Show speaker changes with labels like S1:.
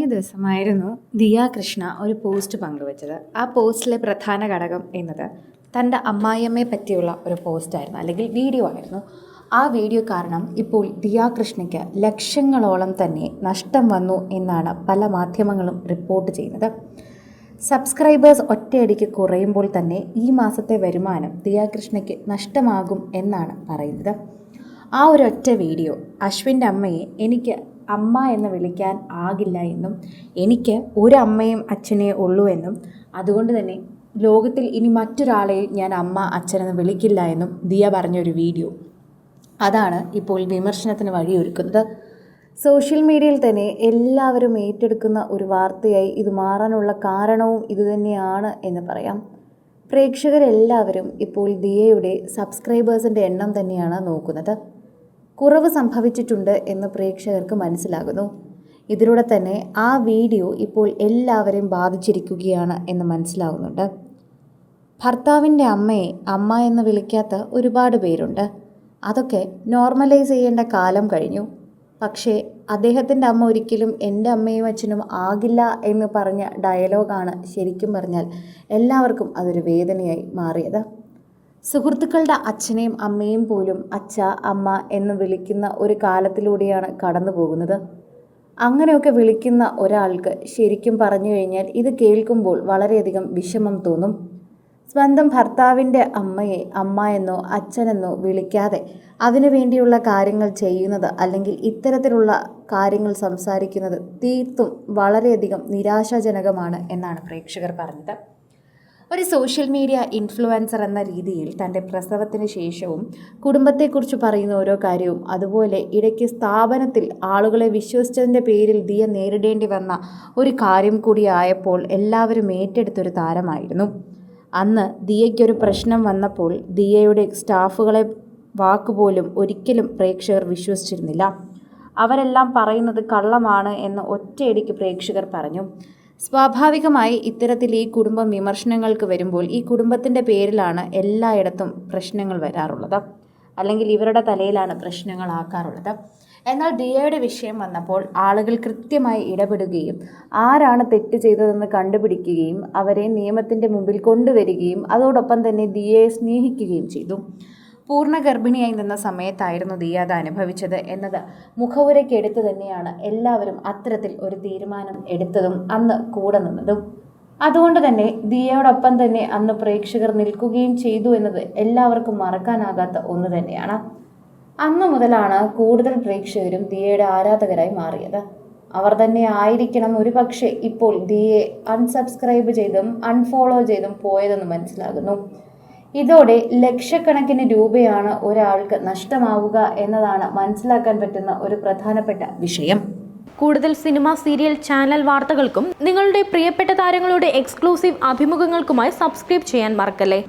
S1: കഴിഞ്ഞ ദിവസമായിരുന്നു ദിയ കൃഷ്ണ ഒരു പോസ്റ്റ് പങ്കുവച്ചത്. ആ പോസ്റ്റിലെ പ്രധാന ഘടകം എന്നത് തൻ്റെ അമ്മായിയമ്മയെ പറ്റിയുള്ള ഒരു പോസ്റ്റായിരുന്നു, അല്ലെങ്കിൽ വീഡിയോ ആയിരുന്നു. ആ വീഡിയോ കാരണം ഇപ്പോൾ ദിയ കൃഷ്ണയ്ക്ക് ലക്ഷങ്ങളോളം തന്നെ നഷ്ടം വന്നു എന്നാണ് പല മാധ്യമങ്ങളും റിപ്പോർട്ട് ചെയ്യുന്നത്. സബ്സ്ക്രൈബേഴ്സ് ഒറ്റയടിക്ക് കുറയുമ്പോൾ തന്നെ ഈ മാസത്തെ വരുമാനം ദിയ കൃഷ്ണയ്ക്ക് നഷ്ടമാകും എന്നാണ് പറയുന്നത്. ആ ഒരൊറ്റ വീഡിയോ അശ്വിൻ്റെ അമ്മയെ എനിക്ക് അമ്മ എന്ന് വിളിക്കാൻ ആകില്ല എന്നും, എനിക്ക് ഒരു അമ്മയും അച്ഛനേ ഉള്ളൂ എന്നും, അതുകൊണ്ട് തന്നെ ലോകത്തിൽ ഇനി മറ്റൊരാളെയും ഞാൻ അമ്മ അച്ഛനെന്ന് വിളിക്കില്ല എന്നും ദിയ പറഞ്ഞൊരു വീഡിയോ അതാണ് ഇപ്പോൾ വിമർശനത്തിന് വഴിയൊരുക്കുന്നത്. സോഷ്യൽ മീഡിയയിൽ തന്നെ എല്ലാവരും ഏറ്റെടുക്കുന്ന ഒരു വാർത്തയായി ഇത് മാറാനുള്ള കാരണവും ഇതുതന്നെയാണ് എന്ന് പറയാം. പ്രേക്ഷകരെല്ലാവരും ഇപ്പോൾ ദിയയുടെ സബ്സ്ക്രൈബേഴ്സിൻ്റെ എണ്ണം തന്നെയാണ് നോക്കുന്നത്. കുറവ് സംഭവിച്ചിട്ടുണ്ട് എന്ന് പ്രേക്ഷകർക്ക് മനസ്സിലാകുന്നു. ഇതിലൂടെ തന്നെ ആ വീഡിയോ ഇപ്പോൾ എല്ലാവരെയും ബാധിച്ചിരിക്കുകയാണ് എന്ന് മനസ്സിലാകുന്നുണ്ട്. ഭർത്താവിൻ്റെ അമ്മയെ അമ്മ എന്ന് വിളിക്കാത്ത ഒരുപാട് പേരുണ്ട്. അതൊക്കെ നോർമലൈസ് ചെയ്യേണ്ട കാലം കഴിഞ്ഞു. പക്ഷേ അദ്ദേഹത്തിൻ്റെ അമ്മ ഒരിക്കലും എൻ്റെ അമ്മയും അച്ഛനും ആകില്ല എന്ന് പറഞ്ഞ ഡയലോഗാണ് ശരിക്കും പറഞ്ഞാൽ എല്ലാവർക്കും അതൊരു വേദനയായി മാറിയത്. സുഹൃത്തുക്കളുടെ അച്ഛനെയും അമ്മയും പോലും അച്ഛ അമ്മ എന്ന് വിളിക്കുന്ന ഒരു കാലത്തിലൂടെയാണ് കടന്നു പോകുന്നത്. അങ്ങനെയൊക്കെ വിളിക്കുന്ന ഒരാൾക്ക് ശരിക്കും പറഞ്ഞു കഴിഞ്ഞാൽ ഇത് കേൾക്കുമ്പോൾ വളരെയധികം വിഷമം തോന്നും. സ്വന്തം ഭർത്താവിൻ്റെ അമ്മയെ അമ്മ എന്നോ അച്ഛനെന്നോ വിളിക്കാതെ അതിനു വേണ്ടിയുള്ള കാര്യങ്ങൾ ചെയ്യുന്നത്, അല്ലെങ്കിൽ ഇത്തരത്തിലുള്ള കാര്യങ്ങൾ സംസാരിക്കുന്നത് തീർത്തും വളരെയധികം നിരാശാജനകമാണ് എന്നാണ് പ്രേക്ഷകർ പറഞ്ഞത്. ഒരു സോഷ്യൽ മീഡിയ ഇൻഫ്ലുവൻസർ എന്ന രീതിയിൽ തൻ്റെ പ്രസവത്തിന് ശേഷവും കുടുംബത്തെക്കുറിച്ച് പറയുന്ന ഓരോ കാര്യവും, അതുപോലെ ഇടയ്ക്ക് സ്ഥാപനത്തിൽ ആളുകളെ വിശ്വസിച്ചതിൻ്റെ പേരിൽ ദിയ നേരിടേണ്ടി വന്ന ഒരു കാര്യം കൂടിയായപ്പോൾ എല്ലാവരും ഏറ്റെടുത്തൊരു താരമായിരുന്നു. അന്ന് ദിയയ്ക്കൊരു പ്രശ്നം വന്നപ്പോൾ ദിയയുടെ സ്റ്റാഫുകളെ വാക്കുപോലും ഒരിക്കലും പ്രേക്ഷകർ വിശ്വസിച്ചിരുന്നില്ല. അവരെല്ലാം പറയുന്നത് കള്ളമാണ് എന്ന് ഒറ്റയടിക്ക് പ്രേക്ഷകർ പറഞ്ഞു. സ്വാഭാവികമായി ഇത്തരത്തിൽ ഈ കുടുംബം വിമർശനങ്ങൾക്ക് വരുമ്പോൾ ഈ കുടുംബത്തിൻ്റെ പേരിലാണ് എല്ലായിടത്തും പ്രശ്നങ്ങൾ വരാറുള്ളത്, അല്ലെങ്കിൽ ഇവരുടെ തലയിലാണ് പ്രശ്നങ്ങളാക്കാറുള്ളത്. എന്നാൽ ദിയയുടെ വിഷയം വന്നപ്പോൾ ആളുകൾ കൃത്യമായി ഇടപെടുകയും ആരാണ് തെറ്റ് ചെയ്തതെന്ന് കണ്ടുപിടിക്കുകയും അവരെ നിയമത്തിൻ്റെ മുമ്പിൽ കൊണ്ടുവരികയും അതോടൊപ്പം തന്നെ ദിയയെ സ്നേഹിക്കുകയും ചെയ്തു. പൂർണ്ണ ഗർഭിണിയായി നിന്ന സമയത്തായിരുന്നു ദിയ അത് അനുഭവിച്ചത് എന്നത് മുഖവുരയ്ക്കെടുത്ത് തന്നെയാണ് എല്ലാവരും അത്തരത്തിൽ ഒരു തീരുമാനം എടുത്തതും അന്ന് കൂടെ നിന്നതും. അതുകൊണ്ട് തന്നെ ദിയയോടൊപ്പം തന്നെ അന്ന് പ്രേക്ഷകർ നിൽക്കുകയും ചെയ്തു എന്നത് എല്ലാവർക്കും മറക്കാനാകാത്ത ഒന്ന് തന്നെയാണ്. അന്നു മുതലാണ് കൂടുതൽ പ്രേക്ഷകരും ദിയയുടെ ആരാധകരായി മാറിയത്. അവർ തന്നെ ആയിരിക്കണം ഒരുപക്ഷെ ഇപ്പോൾ ദിയയെ അൺസബ്സ്ക്രൈബ് ചെയ്തും അൺഫോളോ ചെയ്തും പോയതെന്ന് മനസ്സിലാകുന്നു. ഇതോടെ ലക്ഷക്കണക്കിന് രൂപയാണ് ഒരാൾക്ക് നഷ്ടമാവുക എന്നതാണ് മനസ്സിലാക്കാൻ പറ്റുന്ന ഒരു പ്രധാനപ്പെട്ട വിഷയം.
S2: കൂടുതൽ സിനിമ, സീരിയൽ, ചാനൽ വാർത്തകൾക്കും നിങ്ങളുടെ പ്രിയപ്പെട്ട താരങ്ങളുടെ എക്സ്ക്ലൂസീവ് അഭിമുഖങ്ങൾക്കുമായി സബ്സ്ക്രൈബ് ചെയ്യാൻ മറക്കല്ലേ.